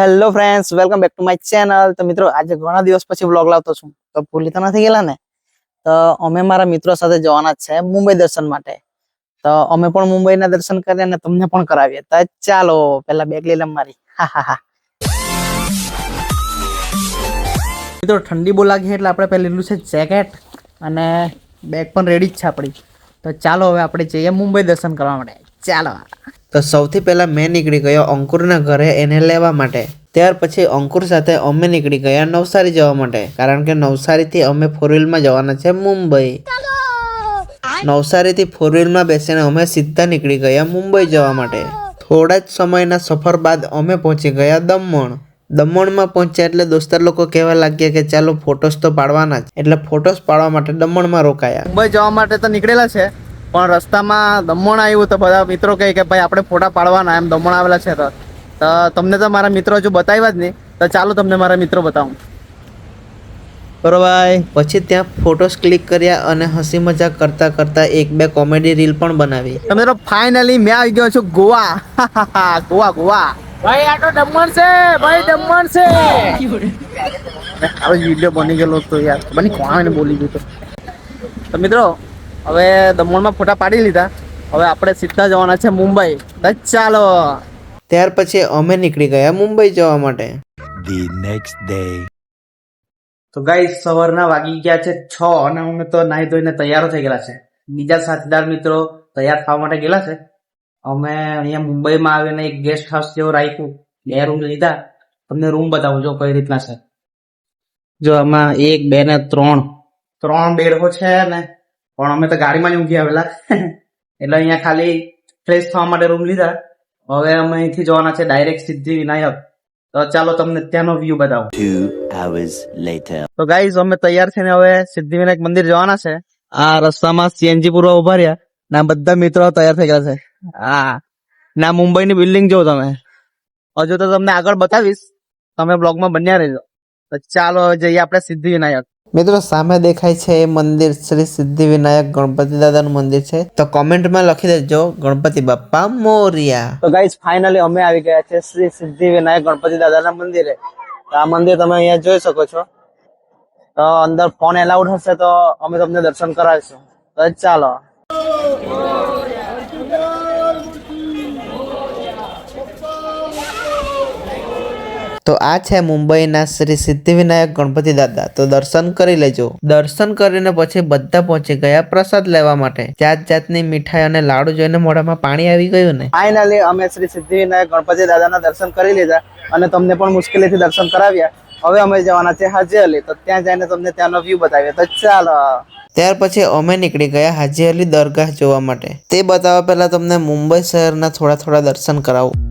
Hello friends, welcome back to my channel. તો મિત્રો આજે ઘણા દિવસ પછી વ્લોગ લાવતો છું, તો ભૂલી તો નથી ગયેલા ને? તો અમે મારા મિત્રો સાથે જવાના છે મુંબઈ દર્શન માટે। તો અમે પણ મુંબઈના દર્શન કરીએ અને તમને પણ કરાવીએ। તો ચાલો પહેલા બેગ લઈ લે મારી। હા હા હા મિત્રો ઠંડી બહુ લાગી એટલે આપણે પહેલા લીધું છે જેકેટ અને બેગ પણ રેડી જ છે આપણી। તો ચાલો હવે આપણે જઈએ મુંબઈ દર્શન કરવા માટે। ચાલો। તો સૌથી પહેલા મેં નીકળી ગયો અંકુરના ઘરે એને લેવા માટે। ત્યાર પછી અંકુર સાથે અમે નીકળી ગયા નવસારી જવા માટે, કારણ કે નવસારીથી અમે 4 વ્હીલમાં જવાના છે મુંબઈ। નવસારીથી 4 વ્હીલમાં બેસીને અમે સીધા નીકળી ગયા મુંબઈ જવા માટે। થોડા જ સમયના સફર બાદ અમે પહોંચી ગયા દમણ। દમણમાં પહોંચ્યા એટલે દોસ્તાર લોકો કહેવા લાગ્યા કે ચાલો ફોટોસ તો પાડવાના જ, એટલે ફોટોસ પાડવા માટે દમણમાં રોકાયા। મુંબઈ જવા માટે તો નીકળેલા છે, પણ રસ્તામાં દમણ આવ્યું તો બધા મિત્રો કહે કે ભાઈ આપણે ફોટા પાડવાના, એમ દમણ આવેલા છે તો તમને તો મારા મિત્રો હજુ બતાવ્યા જ નહીં, તો ચાલો તમને મારા મિત્રો બતાવું। બરો ભાઈ, પછી ત્યાં ફોટોસ ક્લિક કર્યા અને હસી મજાક કરતા કરતા 1-2 કોમેડી રીલ પણ બનાવી। તો મિત્રો ફાઇનલી મેં આવી ગયો છું ગોવા। ગોવા ગોવા ભાઈ, આ તો દમણ છે ભાઈ, દમણ છે। હવે વિડીયો બની ગયેલો તો યાર બની કોણ બોલી ગયું તો મિત્રો હવે દમણમાં ફોટા પાડી લીધા, હવે આપણે સીધા જવાના છે મુંબઈ। તો ચાલો। ત્યાર પછી અમે નીકળી ગયા મુંબઈ જવા માટે। The next day. તો ગાઈસ સવારના વાગી ગયા છે 6 અને અમે તો નાહી ધોઈને તૈયાર થઈ ગયેલા છે। બીજા સાથીદાર મિત્રો તૈયાર થવા માટે ગયેલા છે। અમે અહીંયા મુંબઈમાં આવીને એક ગેસ્ટ હાઉસ જેવું રાખ્યું, 2 રૂમ લીધા। તમને રૂમ બતાવું જો કઈ રીતના છે। જો આમાં 1, 2 ને 3 બેડો છે ને, પણ અમે તો ગાડીમાં જ ઊંઘી આવેલા એટલે અહીંયા ખાલી ફ્રેશ થવા માટે રૂમ લીધા। હવે અમે અહીંથી જવાના છે ડાયરેક્ટ સિદ્ધિવિનાયક। તો ચાલો તમને ત્યાંનો વ્યૂ બતાવું। 2 hours later. તો ગાઈઝ અમે તૈયાર થઈને હવે સિદ્ધિવિનાયક મંદિર જવાના છે। આ રસ્તામાં સીએનજી પૂરવા ઉભા રહ્યા ના બધા મિત્રો તૈયાર થઈ ગયા છે। હા ના મુંબઈની બિલ્ડિંગ જો તમે, હજુ તો તમને આગળ બતાવીશ, તમે બ્લોગમાં બન્યા રહેજો। તો ચાલો જઈએ આપણે સિદ્ધિવિનાયક। મિત્રો સામે દેખાય છે એ મંદિર શ્રી સિદ્ધિવિનાયક ગણપતિ દાદાનું મંદિર છે। તો કોમેન્ટમાં લખી દેજો ગણપતિ બાપ્પા મોરિયા। તો ગાઈઝ ફાઇનલી અમે આવી ગયા છે શ્રી સિદ્ધિવિનાયક ગણપતિ દાદાના મંદિરે। આ મંદિર તમે અહીંયા જોઈ શકો છો। તો અંદર ફોન એલાઉડ હશે તો અમે તમને દર્શન કરાવીશું। તો ચાલો। તો આ છે મુંબઈના શ્રી સિદ્ધિવિનાયક ગણપતિ દાદા। તો દર્શન કરી લેજો। દર્શન કરીને પછી બધા પહોંચી ગયા પ્રસાદ લેવા માટે। જાત જાતની મીઠાઈ અને લાડુ જોઈને મોઢામાં પાણી આવી ગયું ને। ફાઇનલી અમે શ્રી સિદ્ધિવિનાયક ગણપતિ દાદાના દર્શન કરી લીધા અને તમને પણ મુશ્કેલીથી દર્શન કરાવ્યા। હવે અમે જવાના છે હાજી અલી, તો ત્યાં જઈને તમને ત્યાંનો વ્યૂ બતાવીએ। તો ચાલો। ત્યાર પછી અમે નીકળી ગયા હાજી અલી દરગાહ જોવા માટે। તે બતાવવા પહેલા તમને મુંબઈ શહેરના થોડા દર્શન કરાવું।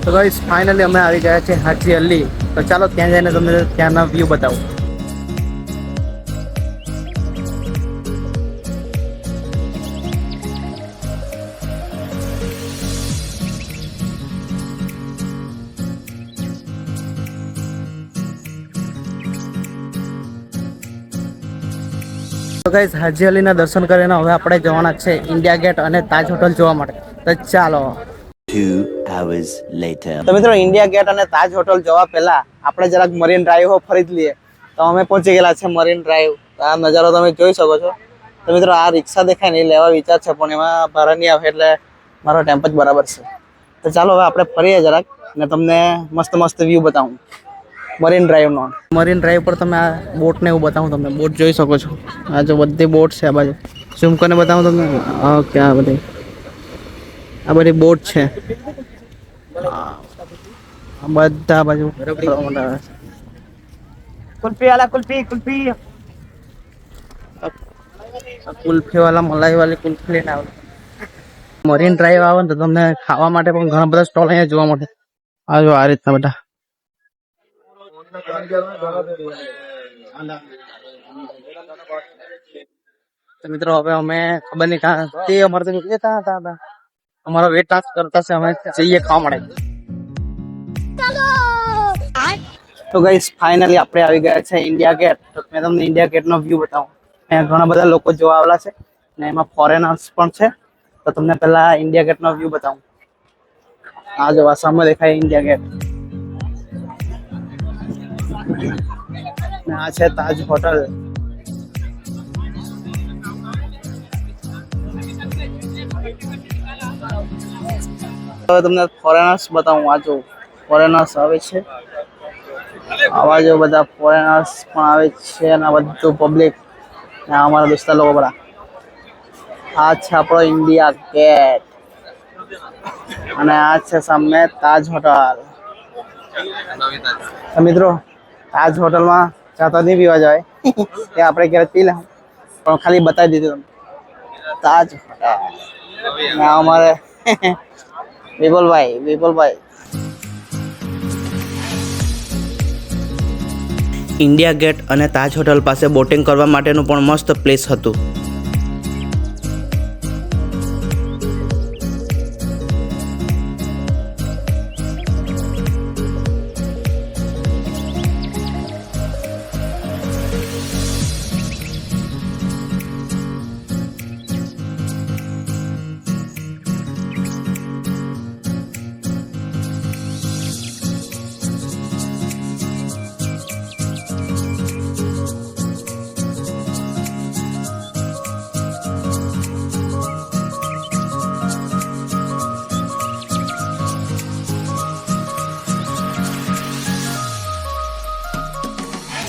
તો ગાઈસ ફાઇનલી અમે આવી ગયા છે હાજી અલી। તો ચાલો ત્યાં જઈને તમને ત્યાંના વ્યૂ બતાવું। તો ગાઈસ હાજી અલીના દર્શન કરીને હવે આપણે જવાના છે ઇન્ડિયા ગેટ અને તાજ હોટલ જોવા માટે। તો ચાલો। 2 hours later. તો મિત્રો ઇન્ડિયા ગેટ અને તાજ હોટલ જવા પહેલા આપણે જરાક મરીન ડ્રાઈવ ફરી જ લઈએ। તો અમે પહોંચી ગયેલા છે મરીન ડ્રાઈવ। આ નજારો તમે જોઈ શકો છો। તો મિત્રો આ રિક્ષા દેખાય ને એ લેવા વિચાર છે, પણ એમાં ભાડા નહીં આવે એટલે મારો ટેમ્પો જ બરાબર છે। તો ચાલો હવે આપણે ફરીએ જરાક ને તમને મસ્ત વ્યૂ બતાવું મરીન ડ્રાઈવનો। મરીન ડ્રાઈવ પર તમે આ બોટ ને એવું બતાવું, તમને બોટ જોઈ શકો છો। આ જો બધી બોટ છે આ બાજુ, ઝૂમ કરીને બતાવું તમને। ઓકે આ બધી બોટ છે બધા બાજુ। कुल्फी वाला कुल्फी वाला मलाई वाली कुल्फी लेने आओ। મરીન ડ્રાઈવ આવે ને તો તમને ખાવા માટે પણ ઘણા બધા સ્ટોલ અહીંયા જોવા મળે। આ જો આ રીતના બધા તો મિત્રો હવે અમે ખબર નહીં કાં તે અમારે તો નીકળે હતા અમારો વેટ કરતા છે, અમે જઈએ ખાવા મળે. તો ગાઈસ ફાઇનલી આપણે આવી ગયા છે ઇન્ડિયા ગેટ. તો મેં તમને ઇન્ડિયા ગેટ નો વ્યૂ બતાવું. અહીંયા ઘણા બધા લોકો જોવા આવેલા છે ને એમાં ફોરેનર્સ પણ છે. તો તમને પહેલા ઇન્ડિયા ગેટ નો વ્યૂ બતાવું. આ જો સામે દેખાય ઇન્ડિયા ગેટ ને આ છે તાજ હોટલ. હવે તમને ફોરેનર્સ બતાવું. આ જો ફોરેનર્સ આવે છે, આવા જો બધા ફોરેનર્સ પણ આવે છે અને બધું પબ્લિક ને અમારા દોસ્તા લોકો બધા. આ છે આપણો ઇન્ડિયા ગેટ અને આ છે સામે તાજ હોટલ. મિત્રો તાજ હોટલમાં ચા તો નહીં પીવા જાય એ આપણે ઘરે પી લે, પણ ખાલી બતાવી દીધું તાજ હોટલ. અમારે વિપુલભાઈ ઇન્ડિયા ગેટ અને તાજ હોટલ પાસે બોટિંગ કરવા માટેનું પણ મસ્ત પ્લેસ હતું.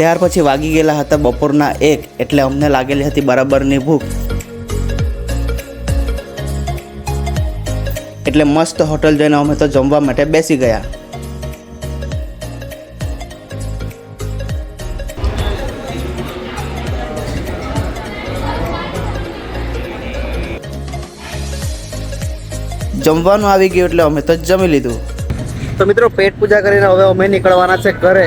ત્યાર પછી વાગી ગયેલા હતા બપોરના 1, એટલે અમને લાગેલી હતી બરાબરની ભૂખ. એટલે મસ્ત હોટલ જઈને અમે તો જમવા માટે બેસી ગયા. જમવાનું આવી ગયું એટલે અમે તો જમી લીધું. તો મિત્રો પેટ પૂજા કરીને હવે અમે નીકળવાના છે ઘરે.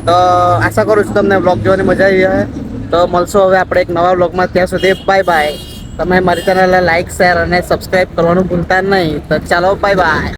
તો આશા કરું છું તમને વ્લોગ જોવાની મજા આવી હશે. તો મળશો હવે આપણે એક નવા વ્લોગમાં. ત્યાં સુધી બાય બાય. તમે મારી ચેનલને લાઈક, શેર અને સબસ્ક્રાઈબ કરવાનું ભૂલતા નહીં. તો ચાલો બાય બાય.